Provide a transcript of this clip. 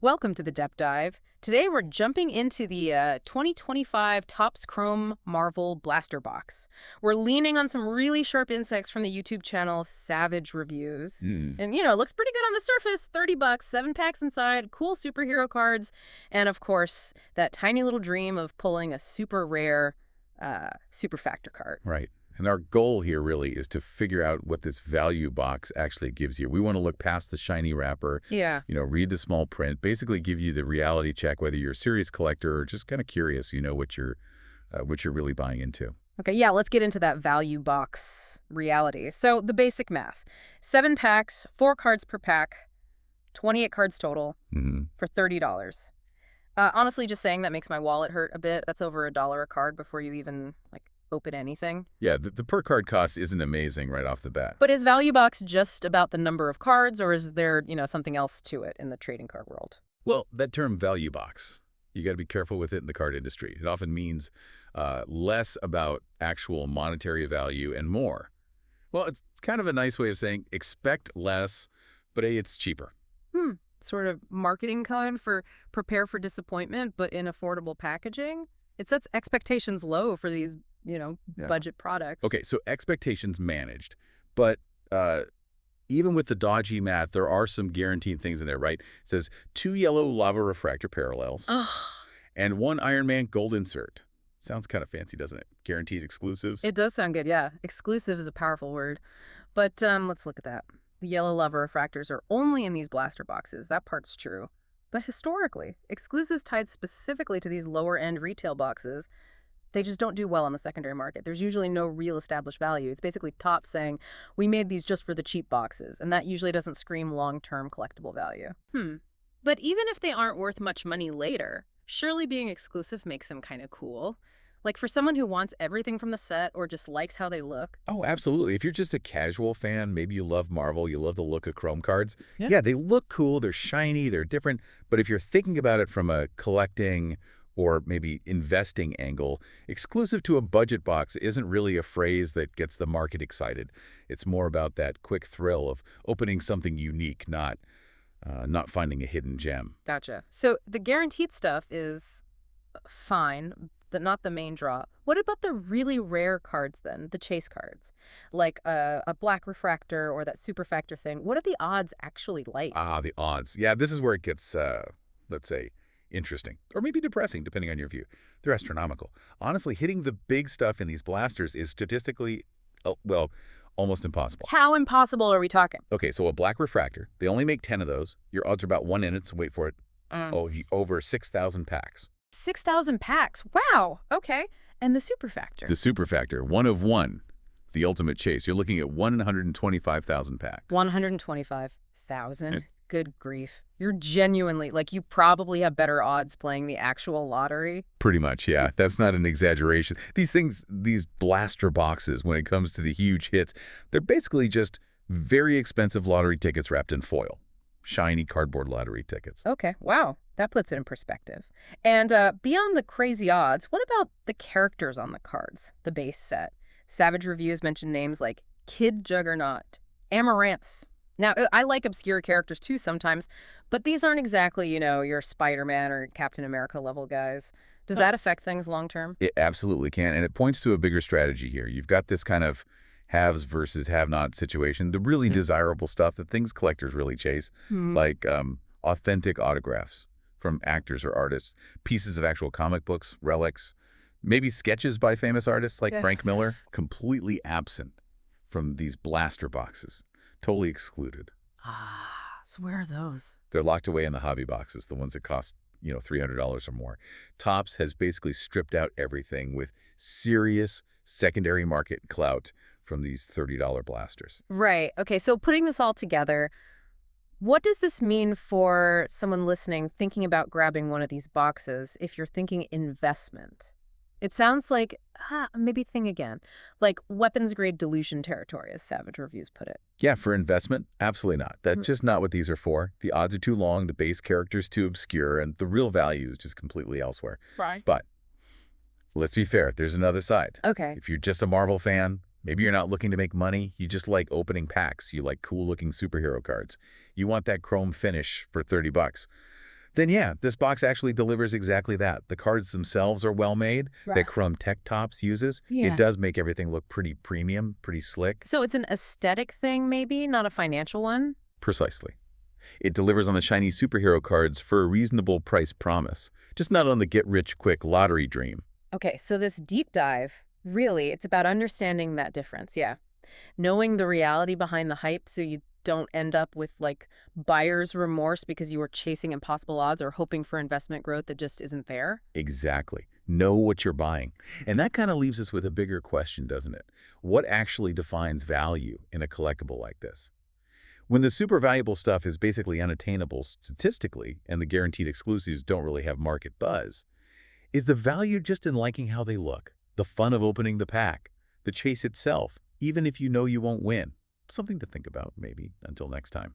Welcome to the Depth Dive. Today we're jumping into the 2025 Topps Chrome Marvel Blaster Box. We're leaning on some really sharp insights from the YouTube channel Savage Reviews. And, it looks pretty good on the surface. $30, 7 packs inside, cool superhero cards, and, of course, that tiny little dream of pulling a super rare super factor card. Right. And our goal here really is to figure out what this value box actually gives you. We want to look past the shiny wrapper, read the small print, basically give you the reality check, whether you're a serious collector or just kind of curious, what you're really buying into. Okay, yeah, let's get into that value box reality. So the basic math, 7 packs, 4 cards per pack, 28 cards total for $30. Honestly, just saying that makes my wallet hurt a bit. That's over $1 a card before you even, open anything. Yeah, the per card cost isn't amazing right off the bat. But is value box just about the number of cards, or is there, something else to it in the trading card world? Well, that term value box, you got to be careful with it in the card industry. It often means less about actual monetary value and more. Well, it's kind of a nice way of saying expect less, but hey, it's cheaper. Sort of marketing code for prepare for disappointment, but in affordable packaging. It sets expectations low for these budget products. Okay, so expectations managed. But even with the dodgy math, there are some guaranteed things in there, right? It says 2 yellow lava refractor parallels and 1 Iron Man gold insert. Sounds kind of fancy, doesn't it? Guarantees exclusives. It does sound good, yeah. Exclusive is a powerful word. But let's look at that. The yellow lava refractors are only in these blaster boxes. That part's true. But historically, exclusives tied specifically to these lower-end retail boxes, they just don't do well on the secondary market. There's usually no real established value. It's basically Topps saying, we made these just for the cheap boxes, and that usually doesn't scream long-term collectible value. But even if they aren't worth much money later, surely being exclusive makes them kind of cool. Like for someone who wants everything from the set or just likes how they look. Oh, absolutely. If you're just a casual fan, maybe you love Marvel, you love the look of Chrome cards. Yeah, they look cool, they're shiny, they're different. But if you're thinking about it from a collecting or maybe investing angle, exclusive to a budget box isn't really a phrase that gets the market excited. It's more about that quick thrill of opening something unique, not finding a hidden gem. Gotcha. So the guaranteed stuff is fine, but not the main draw. What about the really rare cards then, the chase cards? Like a black refractor or that super factor thing. What are the odds actually like? The odds. Yeah, this is where it gets, let's say, interesting, or maybe depressing, depending on your view. They're astronomical. Honestly, hitting the big stuff in these blasters is statistically, almost impossible. How impossible are we talking? Okay, so a black refractor, they only make 10 of those. Your odds are about 1 in it, so wait for it. Over 6,000 packs. 6,000 packs. Wow. Okay. And the super factor? The super factor, 1 of 1, the ultimate chase. You're looking at 125,000 packs. 125,000? Good grief. You're genuinely, you probably have better odds playing the actual lottery. Pretty much, yeah. That's not an exaggeration. These things, these blaster boxes, when it comes to the huge hits, they're basically just very expensive lottery tickets wrapped in foil. Shiny cardboard lottery tickets. Okay, wow. That puts it in perspective. And beyond the crazy odds, what about the characters on the cards, the base set? Savage Reviews mentioned names like Kid Juggernaut, Amaranth. Now, I like obscure characters too sometimes, but these aren't exactly, your Spider-Man or Captain America level guys. Does that affect things long term? It absolutely can, and it points to a bigger strategy here. You've got this kind of haves versus have-not situation, the really desirable stuff, the things collectors really chase, like authentic autographs from actors or artists, pieces of actual comic books, relics, maybe sketches by famous artists like Frank Miller, completely absent from these blaster boxes. Totally excluded. So where are those? They're locked away in the hobby boxes, the ones that cost, $300 or more. Topps has basically stripped out everything with serious secondary market clout from these $30 blasters. Right. Okay, so putting this all together, what does this mean for someone listening thinking about grabbing one of these boxes if you're thinking investment? It sounds like, maybe think again, like weapons-grade dilution territory, as Savage Reviews put it. Yeah, for investment, absolutely not. That's just not what these are for. The odds are too long, the base character's too obscure, and the real value is just completely elsewhere. Right. But let's be fair, there's another side. Okay. If you're just a Marvel fan, maybe you're not looking to make money, you just like opening packs, you like cool-looking superhero cards. You want that chrome finish for $30. Then yeah, this box actually delivers exactly that. The cards themselves are well made, Right. that Chrome Tech Tops uses. It Yeah. does make everything look pretty premium, pretty slick. So it's an aesthetic thing, maybe, not a financial one? Precisely. It delivers on the shiny superhero cards for a reasonable price promise, just not on the get-rich-quick lottery dream. Okay, so this deep dive, really, it's about understanding that difference, yeah. Knowing the reality behind the hype so you don't end up with like buyer's remorse because you were chasing impossible odds or hoping for investment growth that just isn't there. Exactly. Know what you're buying. And that kind of leaves us with a bigger question, doesn't it? What actually defines value in a collectible like this? When the super valuable stuff is basically unattainable statistically and the guaranteed exclusives don't really have market buzz, is the value just in liking how they look, the fun of opening the pack, the chase itself, even if you know you won't win? Something to think about, maybe. Until next time.